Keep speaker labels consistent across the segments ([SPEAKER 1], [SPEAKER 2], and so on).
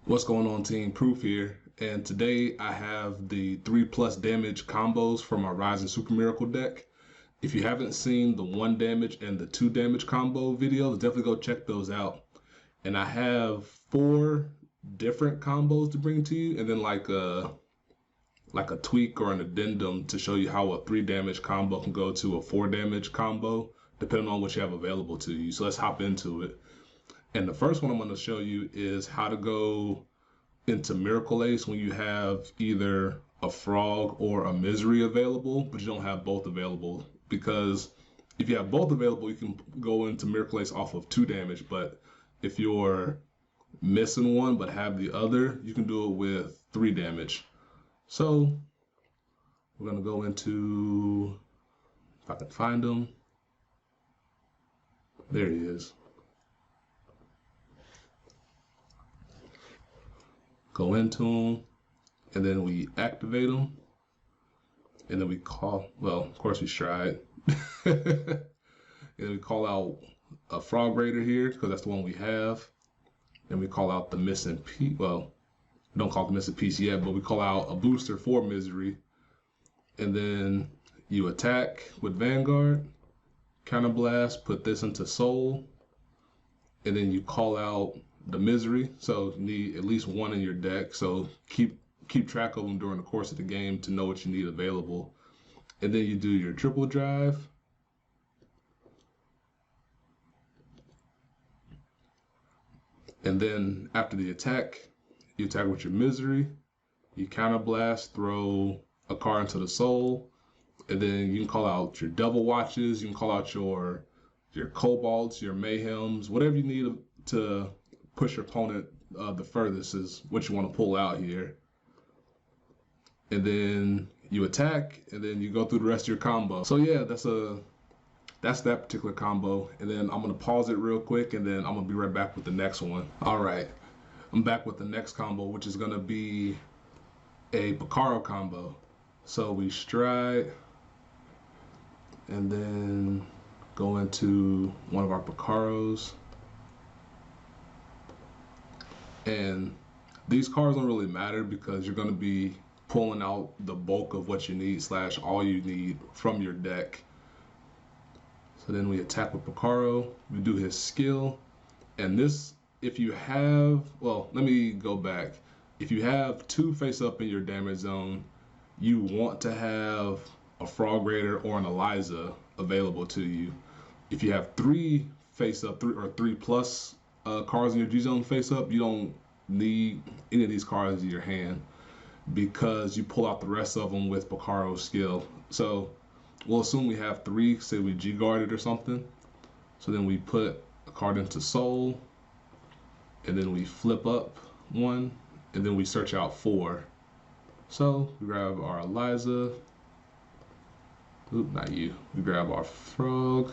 [SPEAKER 1] What's going on, team? Proof here, and today I have the 3+ damage combos for my Rising Super Miracle deck. If you haven't seen the 1 damage and the 2 damage combo videos, definitely go check those out. And I have 4 different combos to bring to you, and then like a tweak or an addendum to show you how a 3 damage combo can go to a 4 damage combo, depending on what you have available to you. So let's hop into it. And the first one I'm going to show you is how to go into Miracle Ace when you have either a Frog or a Misery available, but you don't have both available. Because if you have both available, you can go into Miracle Ace off of 2 damage. But if you're missing one but have the other, you can do it with 3 damage. So we're going to go into, if I can find him. There he is. Go into them, and then we activate them, and then we call, well, of course we stride. And then we call out a Frog Raider here, because that's the one we have. Then we call out the missing piece, well, we don't call it the missing piece yet, but we call out a booster for Misery. And then you attack with Vanguard, Counterblast, put this into Soul, and then you call out the Misery, so you need at least 1 in your deck, so keep track of them during the course of the game to know what you need available. And then you do your triple drive, and then after the attack, you attack with your Misery, you Counterblast, throw a card into the Soul, and then you can call out your Devil Watches, you can call out your Cobalts, your Mayhems, whatever you need to push your opponent the furthest is what you want to pull out here. And then you attack, and then you go through the rest of your combo. So yeah, that's that particular combo. And then I'm gonna pause it real quick, and then I'm gonna be right back with the next one. All right, I'm back with the next combo, which is gonna be a Picaro combo. So we stride, and then go into one of our Picaros. And these cards don't really matter because you're going to be pulling out the bulk of what you need / all you need from your deck. So then we attack with Picaro, we do his skill, and this, if you have, well, let me go back. If you have 2 face up in your damage zone, you want to have a Frog Raider or an Eliza available to you. If you have 3 face up, 3+ cards in your G zone face up, you don't need any of these cards in your hand because you pull out the rest of them with Picaro's skill. So we'll assume we have 3, say we G guarded or something. So then we put a card into Soul, and then we flip up 1, and then we search out 4. So we grab our Eliza. Oop, not you. We grab our Frog,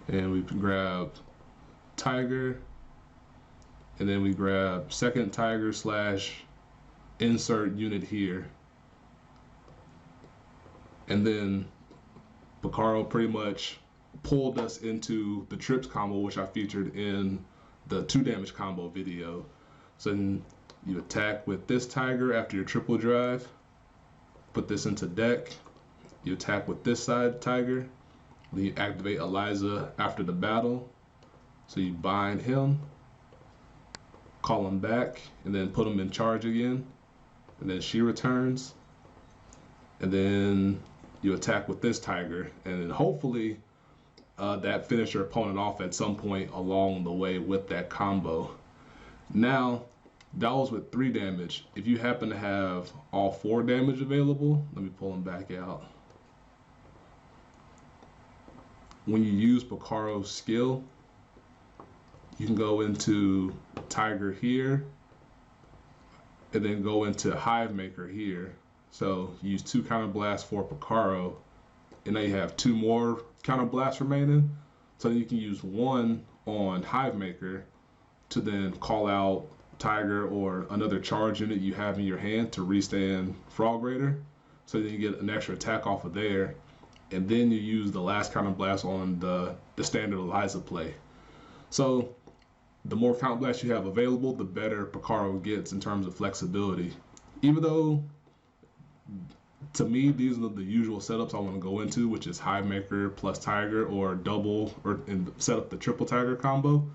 [SPEAKER 1] and we grab Tiger, and then we grab second Tiger / insert unit here. And then Picaro pretty much pulled us into the trips combo, which I featured in the 2 damage combo video. So then you attack with this Tiger after your triple drive, put this into deck, you attack with this side Tiger, then you activate Eliza after the battle. So you bind him, call him back, and then put him in charge again. And then she returns. And then you attack with this Tiger. And then hopefully that finishes your opponent off at some point along the way with that combo. Now, that was with 3 damage. If you happen to have all 4 damage available, let me pull them back out. When you use Picaro's skill, you can go into Tiger here, and then go into Hive Maker here. So you use 2 Counterblasts for Picaro, and now you have 2 more Counterblasts remaining. So then you can use 1 on Hive Maker to then call out Tiger or another charge unit you have in your hand to restand Frog Raider. So then you get an extra attack off of there, and then you use the last Counterblast on the standard Eliza play. So the more Count Blast you have available, the better Picaro gets in terms of flexibility. Even though, to me, these are the usual setups I want to go into, which is Hive Maker plus Tiger or double or and set up the triple Tiger combo.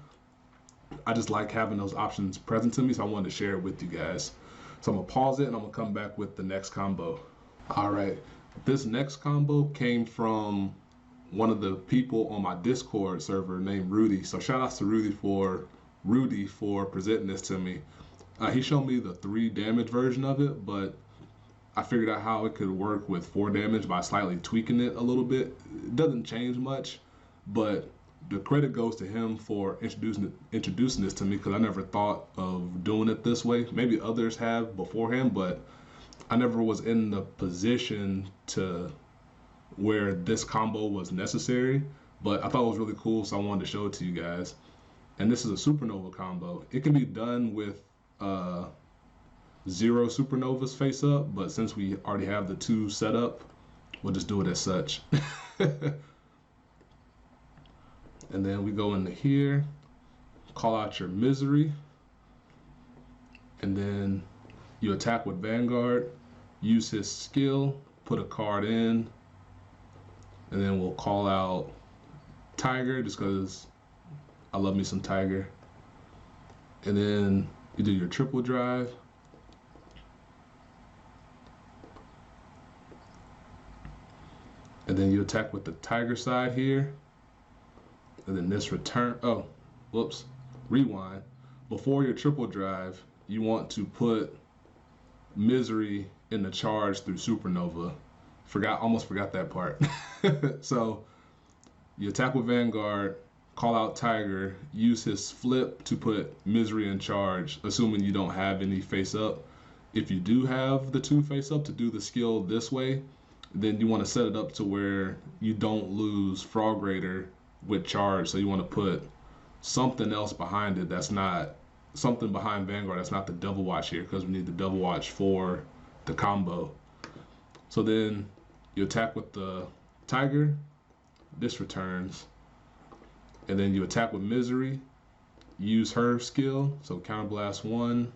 [SPEAKER 1] I just like having those options present to me, so I wanted to share it with you guys. So I'm gonna pause it and I'm gonna come back with the next combo. All right, this next combo came from one of the people on my Discord server named Rudy. So shout outs to Rudy for presenting this to me. He showed me the 3 damage version of it, but I figured out how it could work with 4 damage by slightly tweaking it a little bit. It doesn't change much, but the credit goes to him for introducing this to me, because I never thought of doing it this way. Maybe others have beforehand, but I never was in the position to where this combo was necessary. But I thought it was really cool, so I wanted to show it to you guys. And this is a Supernova combo. It can be done with 0 Supernovas face up, but since we already have the 2 set up, we'll just do it as such. And then we go into here, call out your Misery, and then you attack with Vanguard, use his skill, put a card in, and then we'll call out Tiger just because I love me some Tiger. And then you do your triple drive. And then you attack with the Tiger side here. And then this return, oh, whoops, rewind. Before your triple drive, you want to put Misery in the charge through Supernova. Almost forgot that part. So you attack with Vanguard, call out Tiger, use his flip to put Misery in charge, assuming you don't have any face up. If you do have the 2 face up to do the skill this way, then you want to set it up to where you don't lose Frog Raider with charge. So you want to put something else behind it that's not something behind Vanguard that's not the double watch here, because we need the double watch for the combo. So then you attack with the Tiger, this returns, and then you attack with Misery, use her skill, so counterblast 1,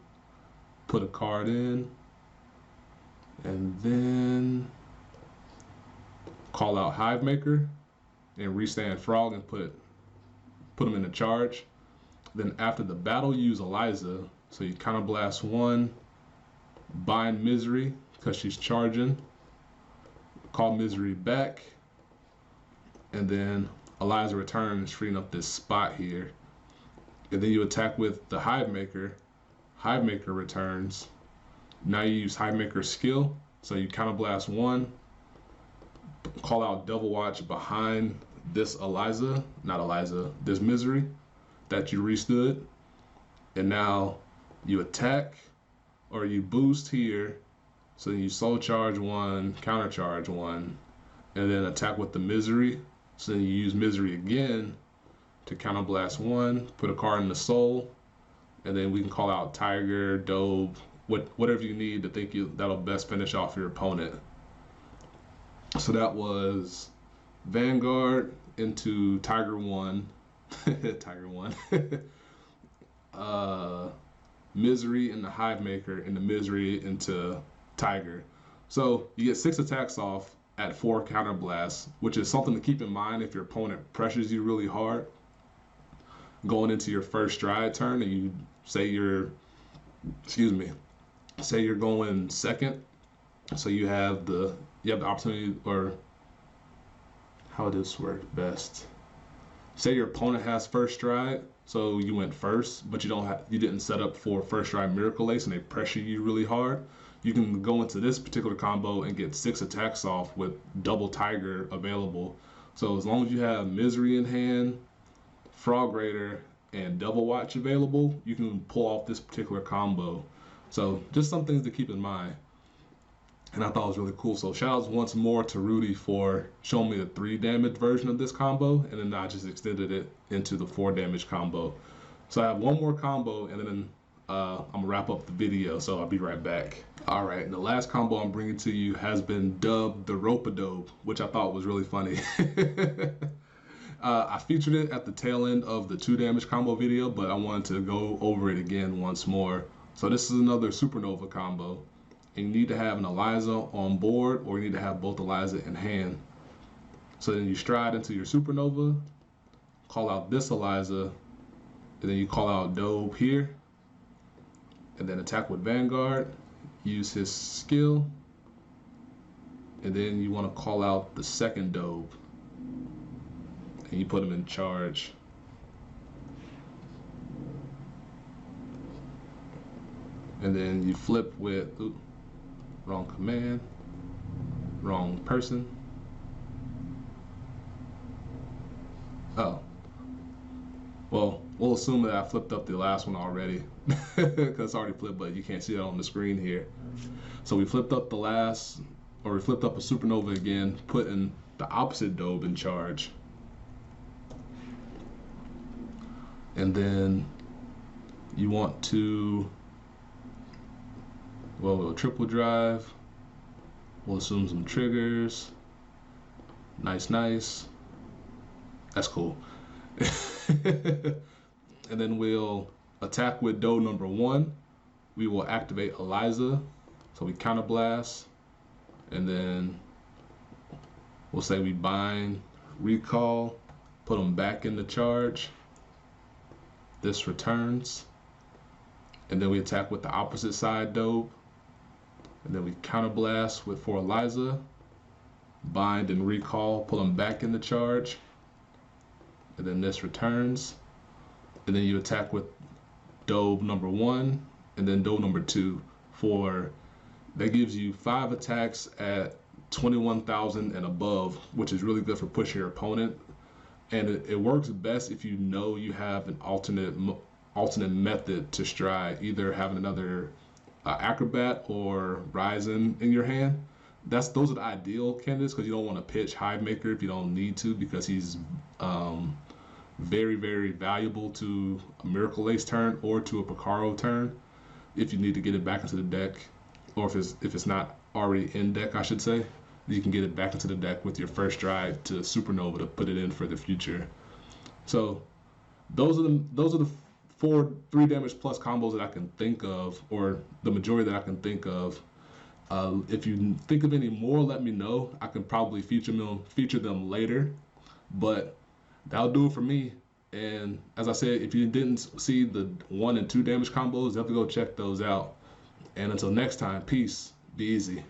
[SPEAKER 1] put a card in, and then call out Hive Maker and restand Frog and put them in the charge. Then after the battle, use Eliza, so you counterblast 1, bind Misery because she's charging, call Misery back, and then Eliza returns, freeing up this spot here. And then you attack with the Hive Maker. Hive Maker returns. Now you use Hive Maker's skill, so you counterblast 1, call out double watch behind this this Misery that you restood, and now you attack or you boost here, so you soul charge 1, counter charge 1, and then attack with the Misery, so then you use Misery again to counterblast 1, put a card in the soul, and then we can call out Tiger, Dobe, whatever you need to think that'll best finish off your opponent. So that was Vanguard into Tiger 1, Tiger 1, Misery in the Hive Maker, and the Misery into Tiger. So you get 6 attacks off at 4 counter blasts, which is something to keep in mind if your opponent pressures you really hard going into your first stride turn, and you say you're going second, so you have the opportunity, or how would this work best? Say your opponent has first stride, so you went first, but you didn't set up for first stride Miracle Ace, and they pressure you really hard. You can go into this particular combo and get 6 attacks off with double Tiger available. So as long as you have Misery in hand, Frog Raider, and Double Watch available, you can pull off this particular combo. So just some things to keep in mind. And I thought it was really cool. So shout outs once more to Rudy for showing me the 3 damage version of this combo, and then I just extended it into the 4 damage combo. So I have one more combo, and then I'm gonna wrap up the video, so I'll be right back. All right, and the last combo I'm bringing to you has been dubbed the Ropa, which I thought was really funny. I featured it at the tail end of the 2 damage combo video, but I wanted to go over it again once more. So this is another Supernova combo. And you need to have an Eliza on board, or you need to have both Eliza in hand. So then you stride into your Supernova, call out this Eliza, and then you call out Dobe here, and then attack with Vanguard, use his skill, and then you want to call out the second Dobe, and you put him in charge. And then you flip with, wrong command, wrong person. Oh, well, we'll assume that I flipped up the last one already because it's already flipped, but you can't see it on the screen here. So we flipped up the last, or we flipped up a Supernova again, putting the opposite Dobe in charge. And then you want to, well, we'll triple drive. We'll assume some triggers. Nice, nice. That's cool. And then we'll attack with Doe number 1. We will activate Eliza. So we counterblast. And then we'll say we bind, recall, put them back in the charge. This returns. And then we attack with the opposite side Dobe. And then we counterblast with for Eliza. Bind and recall, pull them back in the charge. And then this returns. And then you attack with Dobe number 1 and then Dobe number 2 for, that gives you 5 attacks at 21,000 and above, which is really good for pushing your opponent. And it works best if you know you have an alternate method to stride, either having another Acrobat or Ryzen in your hand. Those are the ideal candidates, because you don't want to pitch Hivemaker if you don't need to, because he's very, very valuable to a Miracle Ace turn or to a Picaro turn if you need to get it back into the deck, or if it's not already in deck, I should say. You can get it back into the deck with your first drive to Supernova to put it in for the future. So those are the 3 damage plus combos that I can think of, or the majority that I can think of. If you think of any more, let me know. I can probably feature them later, but that'll do it for me. And as I said, if you didn't see the 1 and 2 damage combos, definitely go check those out. And until next time, peace, be easy.